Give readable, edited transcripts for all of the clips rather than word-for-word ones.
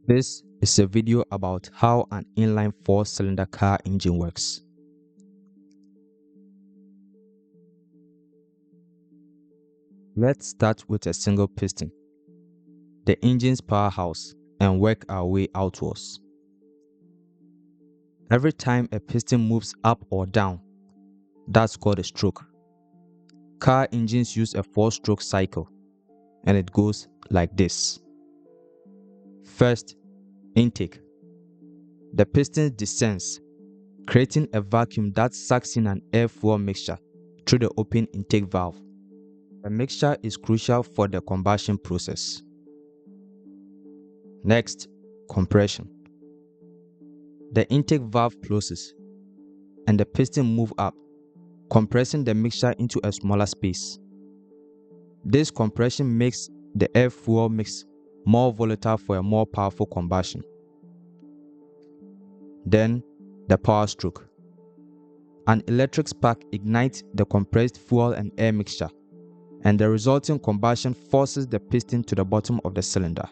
This is a video about how an inline 4-cylinder car engine works. Let's start with a single piston, the engine's powerhouse, and work our way outwards. Every time a piston moves up or down, that's called a stroke. Car engines use a 4-stroke cycle, and it goes like this. First, intake. The piston descends, creating a vacuum that sucks in an air-fuel mixture through the open intake valve. The mixture is crucial for the combustion process. Next, compression. The intake valve closes, and the piston moves up, compressing the mixture into a smaller space. This compression makes the air-fuel mix more volatile for a more powerful combustion. Then, the power stroke. An electric spark ignites the compressed fuel and air mixture, and the resulting combustion forces the piston to the bottom of the cylinder.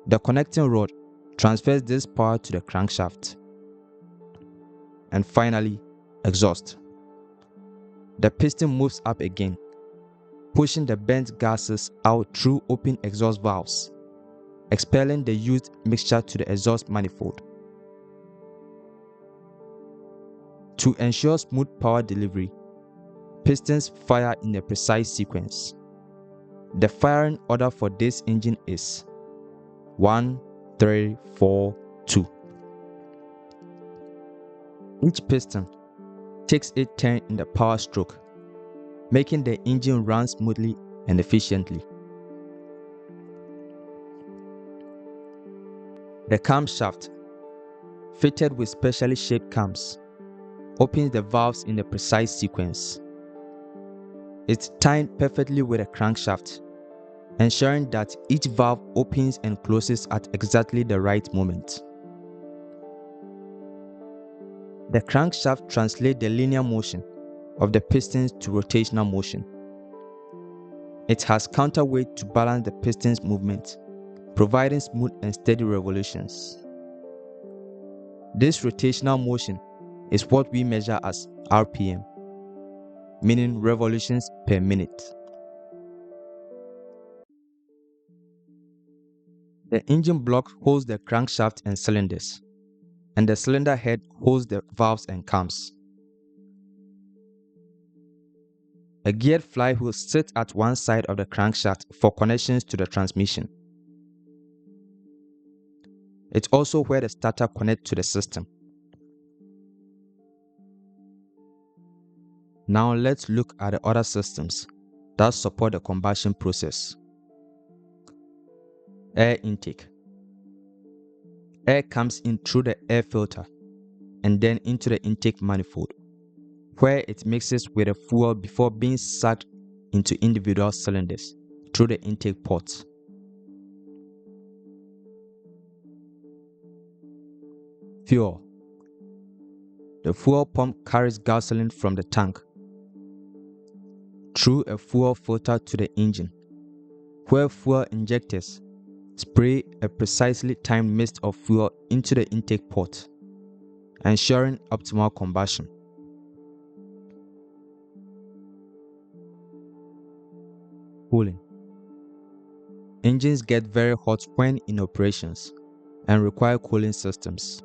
The connecting rod transfers this power to the crankshaft. And finally, exhaust. The piston moves up again, pushing the burnt gases out through open exhaust valves, expelling the used mixture to the exhaust manifold. To ensure smooth power delivery, pistons fire in a precise sequence. The firing order for this engine is 1, 3, 4, 2. Each piston takes its turn in the power stroke, making the engine run smoothly and efficiently. The camshaft, fitted with specially shaped cams, opens the valves in a precise sequence. It's timed perfectly with a crankshaft, ensuring that each valve opens and closes at exactly the right moment. The crankshaft translates the linear motion of the pistons to rotational motion. It has counterweight to balance the piston's movement, providing smooth and steady revolutions. This rotational motion is what we measure as RPM, meaning revolutions per minute. The engine block holds the crankshaft and cylinders, and the cylinder head holds the valves and cams. A geared flywheel sits at one side of the crankshaft for connections to the transmission. It's also where the starter connects to the system. Now let's look at the other systems that support the combustion process. Air intake. Air comes in through the air filter and then into the intake manifold, where it mixes with the fuel before being sucked into individual cylinders through the intake ports. Fuel. The fuel pump carries gasoline from the tank through a fuel filter to the engine, where fuel injectors spray a precisely timed mist of fuel into the intake port, ensuring optimal combustion. Cooling. Engines get very hot when in operations and require cooling systems.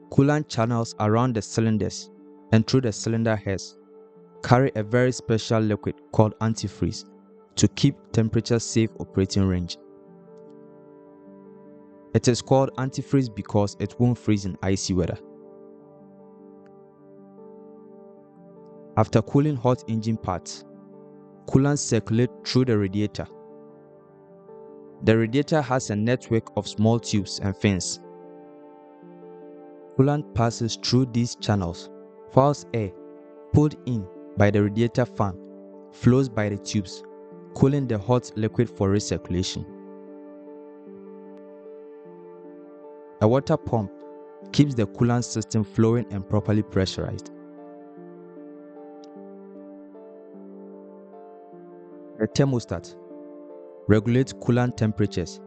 Coolant channels around the cylinders and through the cylinder heads carry a very special liquid called antifreeze to keep temperature safe operating range. It is called antifreeze because it won't freeze in icy weather. After cooling hot engine parts, coolant circulates through the radiator. The radiator has a network of small tubes and fins. Coolant passes through these channels, whilst air, pulled in by the radiator fan, flows by the tubes, cooling the hot liquid for recirculation. A water pump keeps the coolant system flowing and properly pressurized. The thermostat regulates coolant temperatures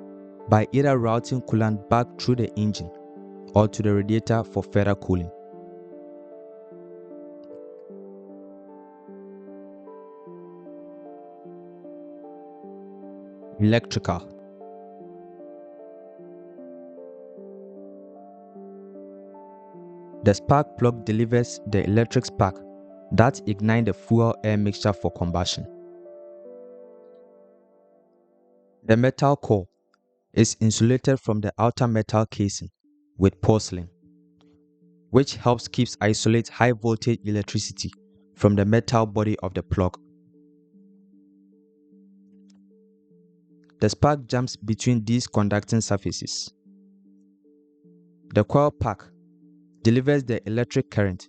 by either routing coolant back through the engine or to the radiator for further cooling. Electrical. The spark plug delivers the electric spark that ignites the fuel-air mixture for combustion. The metal core is insulated from the outer metal casing with porcelain, which helps isolate high voltage electricity from the metal body of the plug. The spark jumps between these conducting surfaces. The coil pack delivers the electric current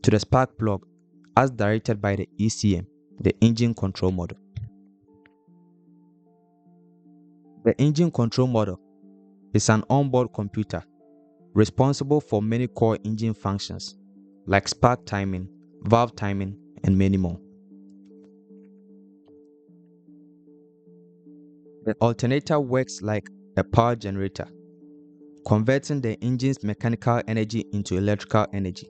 to the spark plug as directed by the ECM, the engine control module. The engine control module is an onboard computer responsible for many core engine functions like spark timing, valve timing, and many more. The alternator works like a power generator, converting the engine's mechanical energy into electrical energy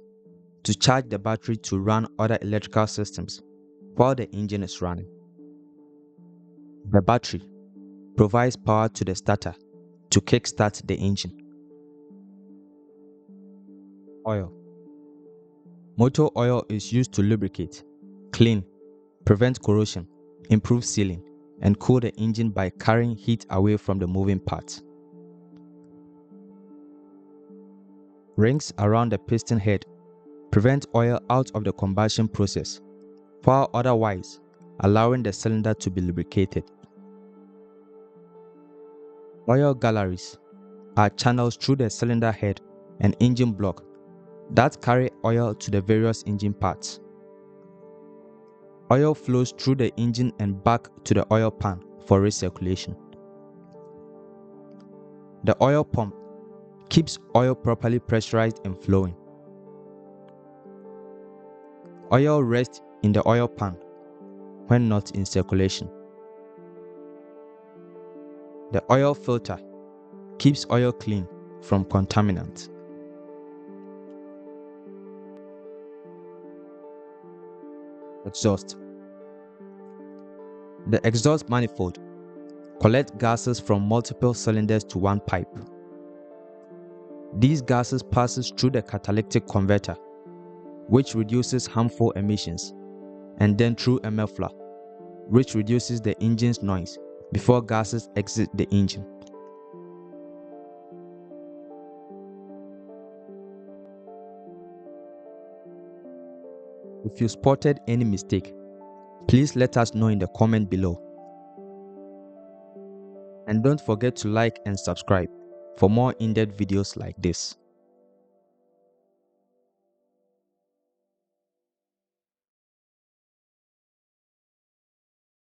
to charge the battery to run other electrical systems while the engine is running. The battery provides power to the starter to kickstart the engine. Oil. Motor oil is used to lubricate, clean, prevent corrosion, improve sealing, and cool the engine by carrying heat away from the moving parts. Rings around the piston head prevent oil out of the combustion process, while otherwise allowing the cylinder to be lubricated. Oil galleries are channels through the cylinder head and engine block that carry oil to the various engine parts. Oil flows through the engine and back to the oil pan for recirculation. The oil pump keeps oil properly pressurized and flowing. Oil rests in the oil pan when not in circulation. The oil filter keeps oil clean from contaminants. Exhaust. The exhaust manifold collects gases from multiple cylinders to one pipe. These gases passes through the catalytic converter, which reduces harmful emissions, and then through a muffler, which reduces the engine's noise before gases exit the engine. If you spotted any mistake, please let us know in the comment below. And don't forget to like and subscribe for more in-depth videos like this.